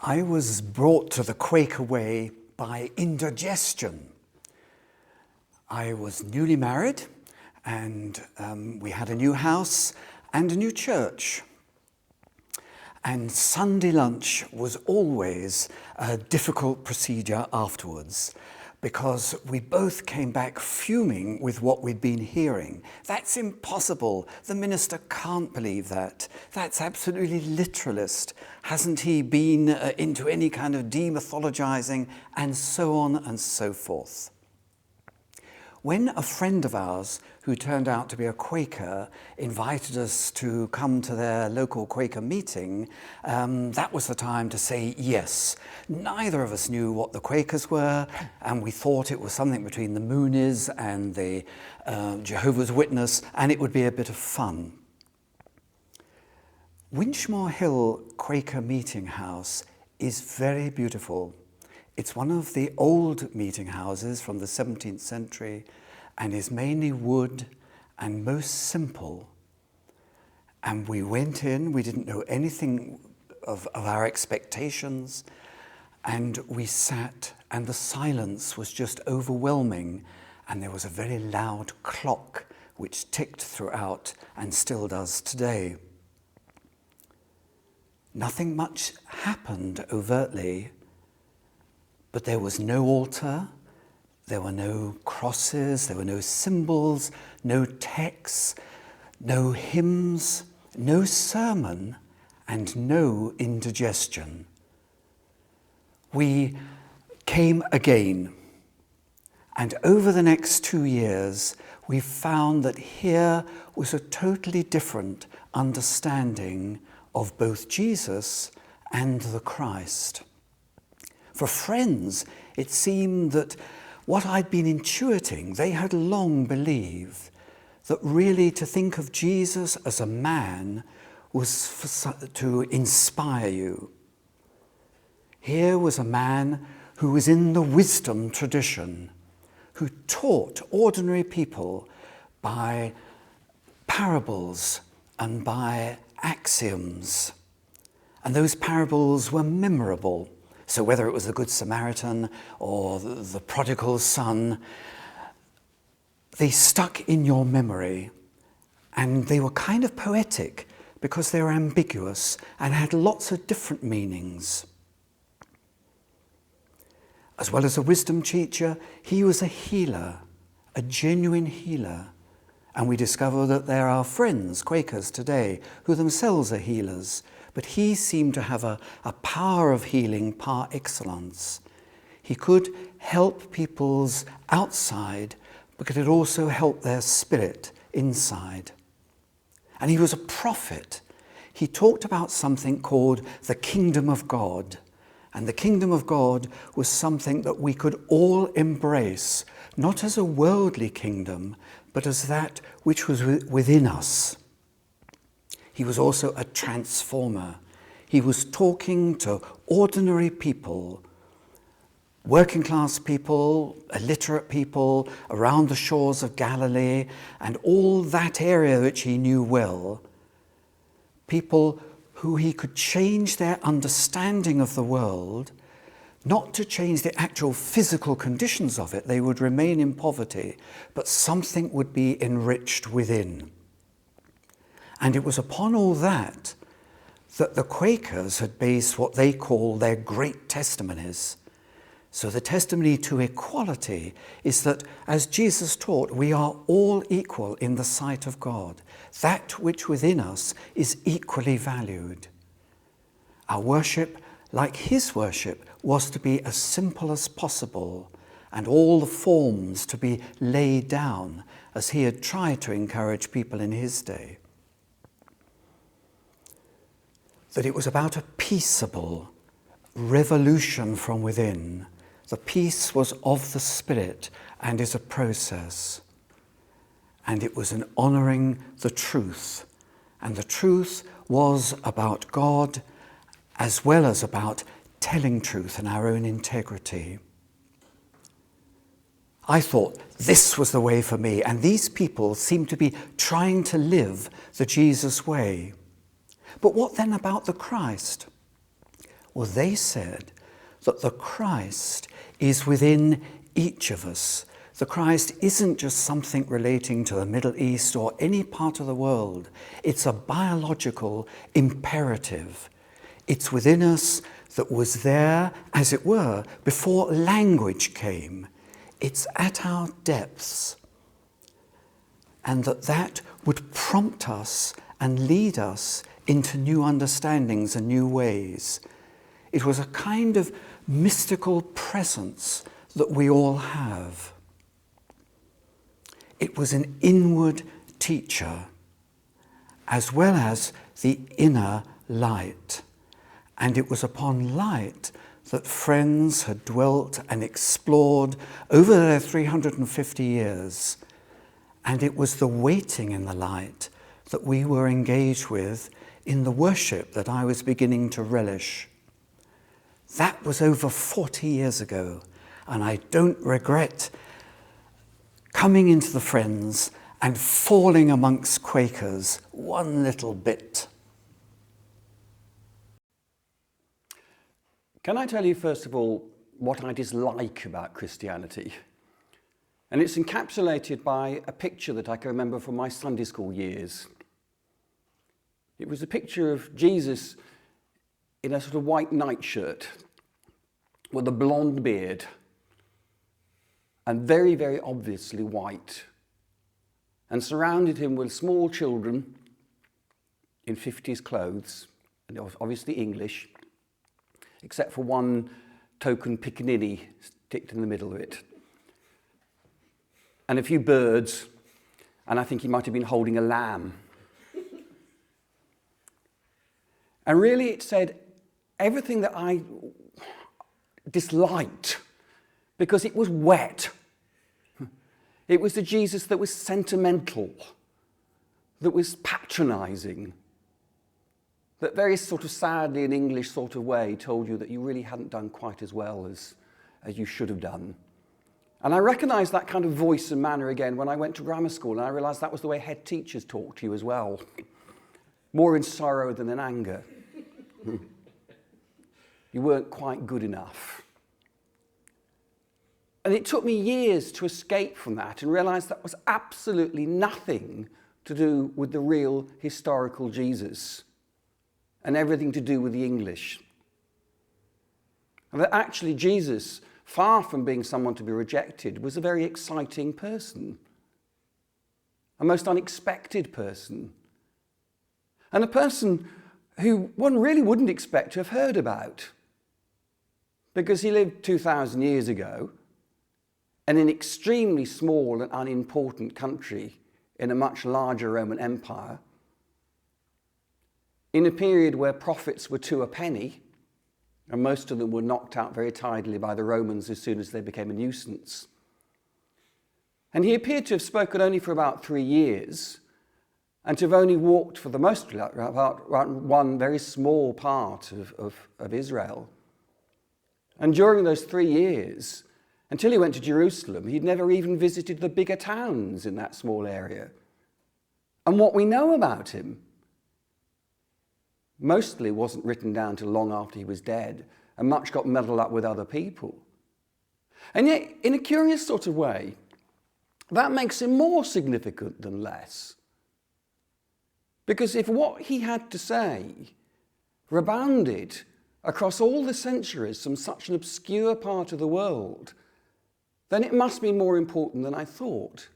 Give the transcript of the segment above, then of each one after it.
I was brought to the Quaker way by indigestion. I was newly married and we had a new house and a new church. And Sunday lunch was always a difficult procedure afterwards because we both came back fuming with what we'd been hearing. That's impossible. The minister can't believe that. That's absolutely literalist. Hasn't he been into any kind of demythologizing, and so on and so forth. When a friend of ours, who turned out to be a Quaker, invited us to come to their local Quaker meeting, that was the time to say yes. Neither of us knew what the Quakers were, and we thought it was something between the Moonies and the Jehovah's Witness, and it would be a bit of fun. Winchmore Hill Quaker Meeting House is very beautiful. It's one of the old meeting houses from the 17th century and is mainly wood and most simple. And we went in, we didn't know anything of our expectations, and we sat, and the silence was just overwhelming, and there was a very loud clock which ticked throughout and still does today. Nothing much happened overtly, but there was no altar, there were no crosses, there were no symbols, no texts, no hymns, no sermon, and no indigestion. We came again, and over the next 2 years, we found that here was a totally different understanding of both Jesus and the Christ. For friends, it seemed that what I'd been intuiting, they had long believed, that really to think of Jesus as a man was to inspire you. Here was a man who was in the wisdom tradition, who taught ordinary people by parables and by axioms. And those parables were memorable. So whether it was the Good Samaritan or the prodigal son, they stuck in your memory, and they were kind of poetic because they were ambiguous and had lots of different meanings. As well as a wisdom teacher, he was a healer, a genuine healer. And we discover that there are friends, Quakers today, who themselves are healers. But he seemed to have a power of healing par excellence. He could help people's outside, but could also help their spirit inside. And he was a prophet. He talked about something called the kingdom of God. And the kingdom of God was something that we could all embrace, not as a worldly kingdom, but as that which was within us. He was also a transformer. He was talking to ordinary people, working class people, illiterate people around the shores of Galilee and all that area which he knew well. People who he could change their understanding of the world, not to change the actual physical conditions of it, they would remain in poverty, but something would be enriched within. And it was upon all that that the Quakers had based what they call their great testimonies. So the testimony to equality is that, as Jesus taught, we are all equal in the sight of God. That which within us is equally valued. Our worship, like his worship, was to be as simple as possible, and all the forms to be laid down, as he had tried to encourage people in his day. That it was about a peaceable revolution from within. The peace was of the Spirit and is a process. And it was an honouring the truth. And the truth was about God as well as about telling truth and our own integrity. I thought this was the way for me, and these people seemed to be trying to live the Jesus way. But what then about the Christ? Well, they said that the Christ is within each of us. The Christ isn't just something relating to the Middle East or any part of the world. It's a biological imperative. It's within us that was there, as it were, before language came. It's at our depths. And that would prompt us and lead us into new understandings and new ways. It was a kind of mystical presence that we all have. It was an inward teacher, as well as the inner light. And it was upon light that friends had dwelt and explored over their 350 years. And it was the waiting in the light that we were engaged with in the worship that I was beginning to relish. That was over 40 years ago, and I don't regret coming into the Friends and falling amongst Quakers one little bit. Can I tell you, first of all, what I dislike about Christianity? And it's encapsulated by a picture that I can remember from my Sunday school years. It was a picture of Jesus in a sort of white nightshirt with a blonde beard and very, very obviously white, and surrounded him with small children in 50s clothes, and obviously English, except for one token piccaninny sticked in the middle of it, and a few birds, and I think he might have been holding a lamb. And really it said everything that I disliked, because it was wet. It was the Jesus that was sentimental, that was patronizing, that very sort of sadly in English sort of way told you that you really hadn't done quite as well as you should have done. And I recognized that kind of voice and manner again when I went to grammar school, and I realized that was the way head teachers talked to you as well. More in sorrow than in anger. You weren't quite good enough. And it took me years to escape from that and realize that was absolutely nothing to do with the real historical Jesus and everything to do with the English. And that actually Jesus, far from being someone to be rejected, was a very exciting person, a most unexpected person, and a person who one really wouldn't expect to have heard about, because he lived 2,000 years ago in an extremely small and unimportant country in a much larger Roman Empire, in a period where prophets were 2 a penny, and most of them were knocked out very tidily by the Romans as soon as they became a nuisance. And he appeared to have spoken only for about 3 years, and to have only walked for the most about one very small part of Israel. And during those 3 years, until he went to Jerusalem, he'd never even visited the bigger towns in that small area. And what we know about him mostly wasn't written down till long after he was dead, and much got muddled up with other people. And yet, in a curious sort of way, that makes him more significant than less. Because if what he had to say rebounded across all the centuries from such an obscure part of the world, then it must be more important than I thought.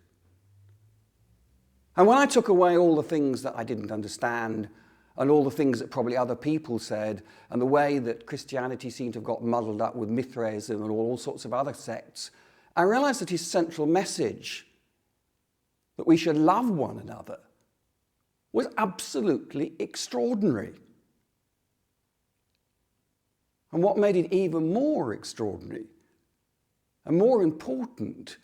And when I took away all the things that I didn't understand, and all the things that probably other people said, and the way that Christianity seemed to have got muddled up with Mithraism and all sorts of other sects, I realized that his central message, that we should love one another, was absolutely extraordinary. And what made it even more extraordinary and more important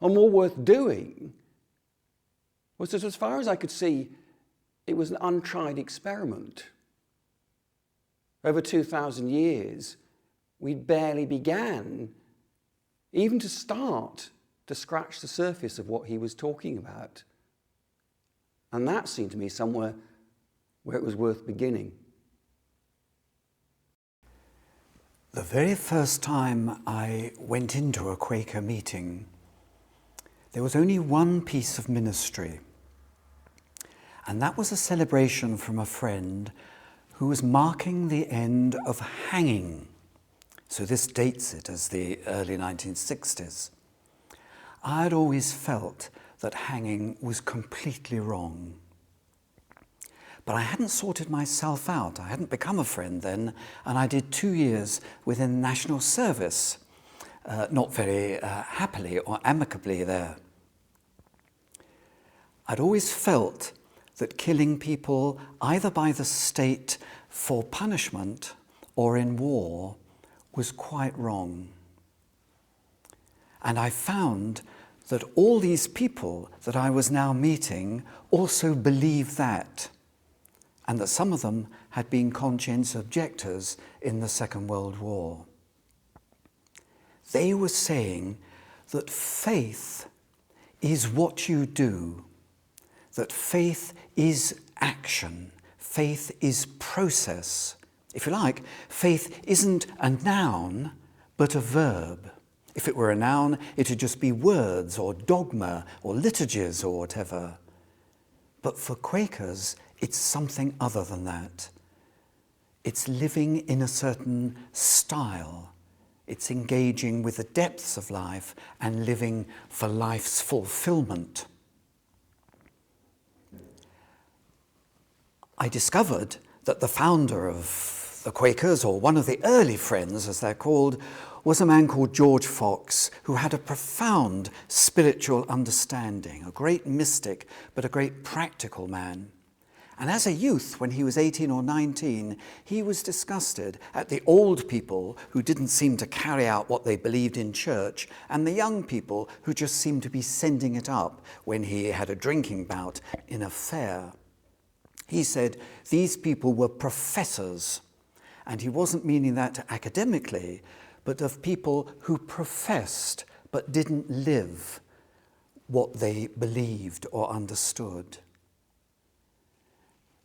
and more worth doing was that, as far as I could see, it was an untried experiment. Over 2,000 years, we'd barely began even to start to scratch the surface of what he was talking about. And that seemed to me somewhere where it was worth beginning. The very first time I went into a Quaker meeting, there was only one piece of ministry, and that was a celebration from a friend who was marking the end of hanging. So this dates it as the early 1960s. I had always felt that hanging was completely wrong. But I hadn't sorted myself out. I hadn't become a friend then, and I did 2 years within national service, not very happily or amicably there. I'd always felt that killing people either by the state for punishment or in war was quite wrong. And I found that all these people that I was now meeting also believed that, and that some of them had been conscientious objectors in the Second World War. They were saying that faith is what you do, that faith is action, faith is process. If you like, faith isn't a noun, but a verb. If it were a noun, it would just be words or dogma or liturgies or whatever. But for Quakers, it's something other than that. It's living in a certain style. It's engaging with the depths of life and living for life's fulfillment. I discovered that the founder of the Quakers, or one of the early friends as they're called, was a man called George Fox, who had a profound spiritual understanding, a great mystic, but a great practical man. And as a youth, when he was 18 or 19, he was disgusted at the old people who didn't seem to carry out what they believed in church, and the young people who just seemed to be sending it up when he had a drinking bout in a fair. He said these people were professors, and he wasn't meaning that academically, but of people who professed but didn't live what they believed or understood.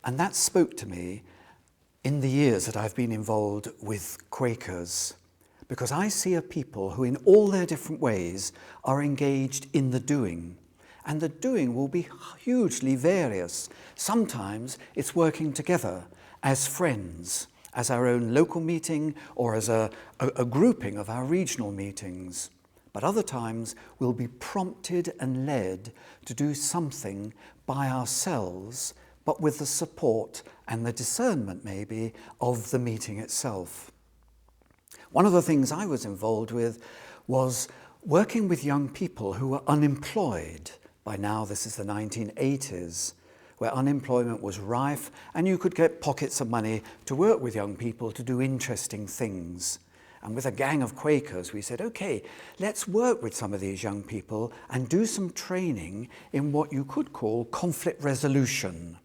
And that spoke to me in the years that I've been involved with Quakers, because I see a people who in all their different ways are engaged in the doing. And the doing will be hugely various. Sometimes it's working together as friends, as our own local meeting or as a grouping of our regional meetings. But other times we'll be prompted and led to do something by ourselves, but with the support and the discernment maybe of the meeting itself. One of the things I was involved with was working with young people who were unemployed. By now this is the 1980s, where unemployment was rife and you could get pockets of money to work with young people to do interesting things. And with a gang of Quakers, we said, okay, let's work with some of these young people and do some training in what you could call conflict resolution.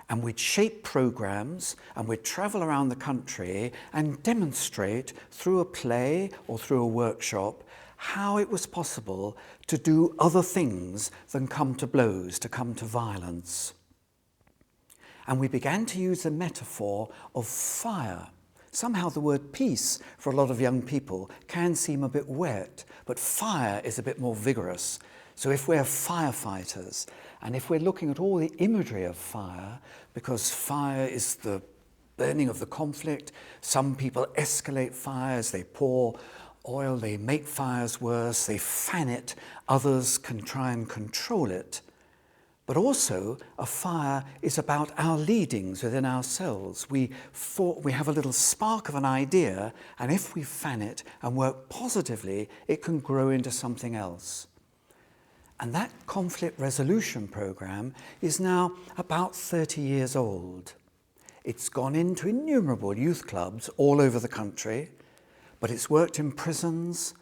And we'd shape programs and we'd travel around the country and demonstrate through a play or through a workshop how it was possible to do other things than come to blows, to come to violence. And we began to use the metaphor of fire. Somehow the word peace for a lot of young people can seem a bit wet, but fire is a bit more vigorous. So if we're firefighters, and if we're looking at all the imagery of fire, because fire is the burning of the conflict, some people escalate fires, they pour oil, they make fires worse, they fan it, others can try and control it. But also, a fire is about our leadings within ourselves. We have a little spark of an idea, and if we fan it and work positively, it can grow into something else. And that conflict resolution program is now about 30 years old. It's gone into innumerable youth clubs all over the country, but it's worked in prisons,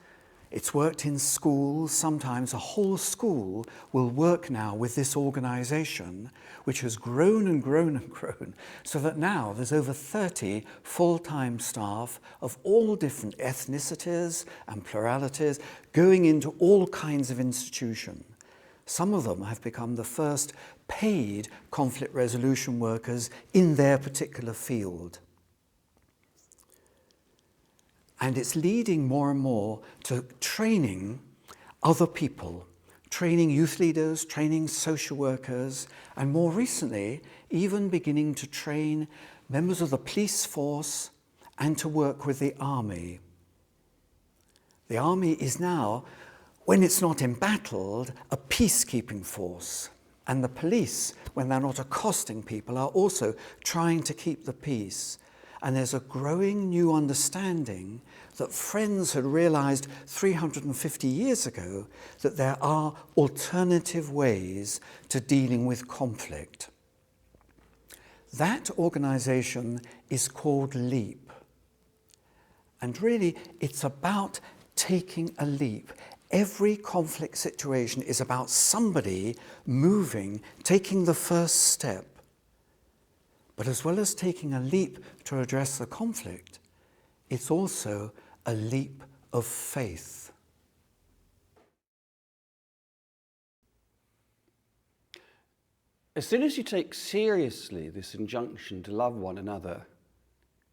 it's worked in schools. Sometimes a whole school will work now with this organization, which has grown and grown and grown, so that now there's over 30 full-time staff of all different ethnicities and pluralities going into all kinds of institutions. Some of them have become the first paid conflict resolution workers in their particular field. And it's leading more and more to training other people, training youth leaders, training social workers, and more recently, even beginning to train members of the police force and to work with the army. The army is now, when it's not embattled, a peacekeeping force. And the police, when they're not accosting people, are also trying to keep the peace. And there's a growing new understanding that Friends had realized 350 years ago that there are alternative ways to dealing with conflict. That organization is called LEAP. And really, it's about taking a leap. Every conflict situation is about somebody moving, taking the first step. But as well as taking a leap to address the conflict, it's also a leap of faith. As soon as you take seriously this injunction to love one another,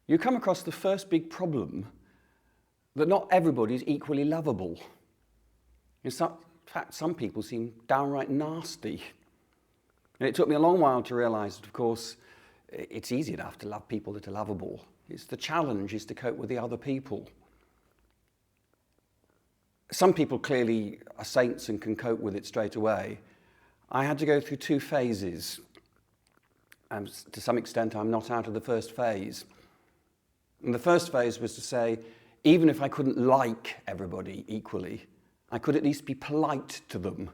you come across the first big problem that not everybody is equally lovable. In fact, some people seem downright nasty. And it took me a long while to realise that, of course, it's easy enough to love people that are lovable. It's the challenge is to cope with the other people. Some people clearly are saints and can cope with it straight away. I had to go through two phases. And to some extent, I'm not out of the first phase. And the first phase was to say, even if I couldn't like everybody equally, I could at least be polite to them.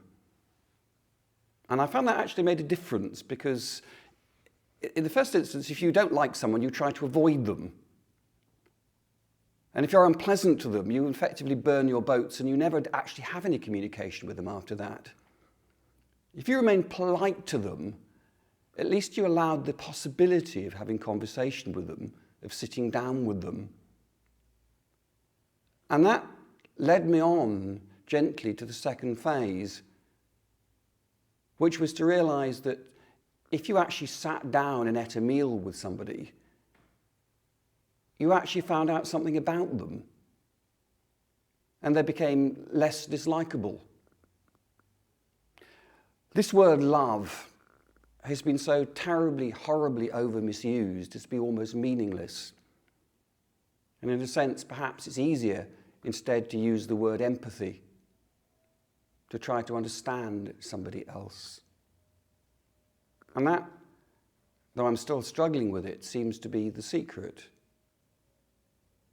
And I found that actually made a difference because in the first instance, if you don't like someone, you try to avoid them. And if you're unpleasant to them, you effectively burn your boats and you never actually have any communication with them after that. If you remain polite to them, at least you allowed the possibility of having conversation with them, of sitting down with them. And that led me on gently to the second phase, which was to realise that if you actually sat down and ate a meal with somebody, you actually found out something about them, and they became less dislikable. This word love has been so terribly, horribly over-misused as to be almost meaningless. And in a sense, perhaps it's easier instead to use the word empathy, to try to understand somebody else. And that, though I'm still struggling with it, seems to be the secret.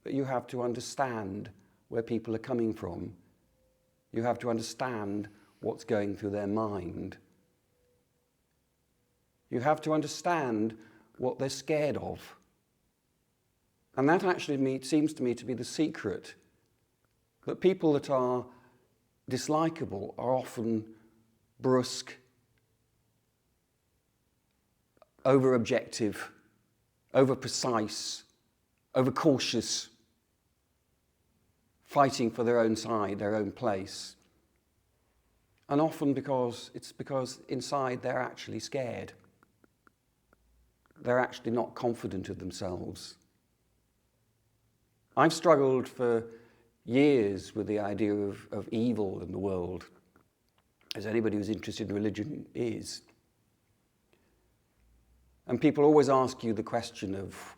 That you have to understand where people are coming from. You have to understand what's going through their mind. You have to understand what they're scared of. And that actually seems to me to be the secret. That people that are dislikable are often brusque, over-objective, over-precise, over-cautious, fighting for their own side, their own place. And often because inside they're actually scared. They're actually not confident of themselves. I've struggled for years with the idea of evil in the world, as anybody who's interested in religion is. And people always ask you the question of,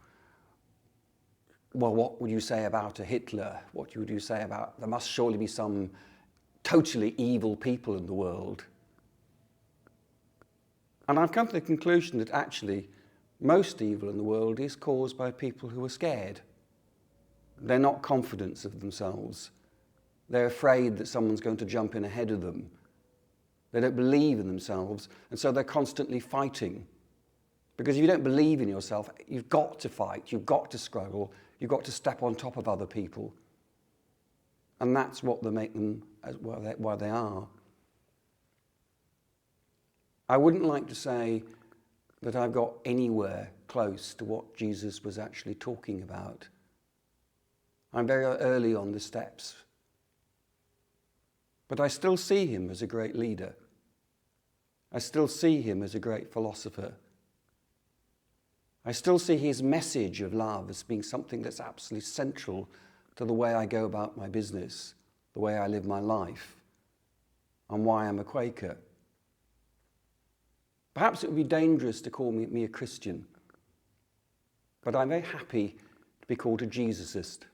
well, what would you say about a Hitler? What would you say about, there must surely be some totally evil people in the world. And I've come to the conclusion that actually most evil in the world is caused by people who are scared. They're not confident of themselves. They're afraid that someone's going to jump in ahead of them. They don't believe in themselves, and so they're constantly fighting. Because if you don't believe in yourself, you've got to fight, you've got to struggle, you've got to step on top of other people. And that's what they make them why they are. I wouldn't like to say that I've got anywhere close to what Jesus was actually talking about. I'm very early on the steps. But I still see him as a great leader. I still see him as a great philosopher. I still see his message of love as being something that's absolutely central to the way I go about my business, the way I live my life, and why I'm a Quaker. Perhaps it would be dangerous to call me a Christian, but I'm very happy to be called a Jesusist.